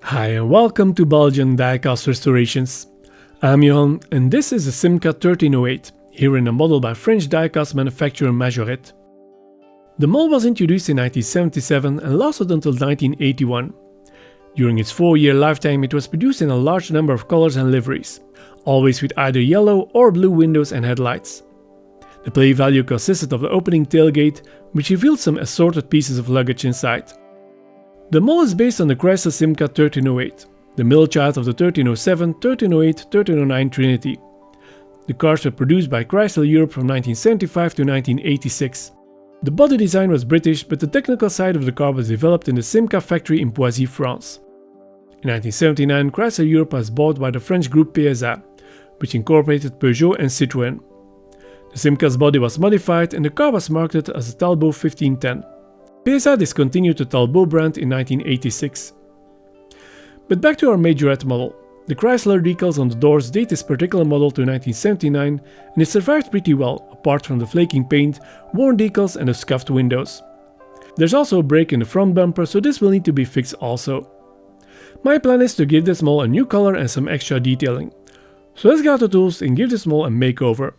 Hi and welcome to Belgian Diecast Restorations. I'm Johan and this is a Simca 1308, here in a model by French diecast manufacturer Majorette. The model was introduced in 1977 and lasted until 1981. During its 4-year lifetime it was produced in a large number of colors and liveries, always with either yellow or blue windows and headlights. The play value consisted of the opening tailgate, which revealed some assorted pieces of luggage inside. The model is based on the Chrysler Simca 1308, the middle child of the 1307, 1308, 1309 Trinity. The cars were produced by Chrysler Europe from 1975 to 1986. The body design was British, but the technical side of the car was developed in the Simca factory in Poissy, France. In 1979, Chrysler Europe was bought by the French group PSA, which incorporated Peugeot and Citroën. The Simca's body was modified and the car was marketed as a Talbot 1510. PSA discontinued the Talbot brand in 1986. But back to our Majorette model. The Chrysler decals on the doors date this particular model to 1979 and it survived pretty well, apart from the flaking paint, worn decals and the scuffed windows. There's also a break in the front bumper, so this will need to be fixed also. My plan is to give this model a new color and some extra detailing. So let's get out the tools and give this model a makeover.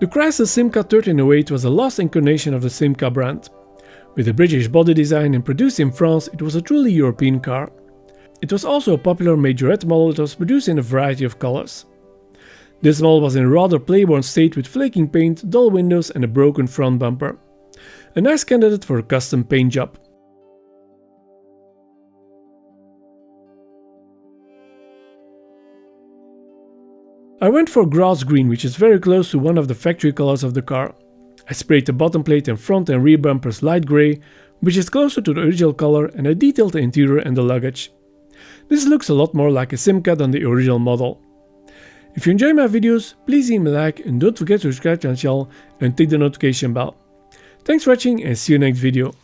The Chrysler Simca 1308 was a lost incarnation of the Simca brand. With a British body design and produced in France, it was a truly European car. It was also a popular Majorette model that was produced in a variety of colors. This model was in a rather playworn state with flaking paint, dull windows and a broken front bumper. A nice candidate for a custom paint job. I went for grass green, which is very close to one of the factory colors of the car. I sprayed the bottom plate and front and rear bumpers light grey, which is closer to the original color, and I detailed the interior and the luggage. This looks a lot more like a Simca than the original model. If you enjoy my videos, please leave me a like and don't forget to subscribe to the channel and tick the notification bell. Thanks for watching and see you next video.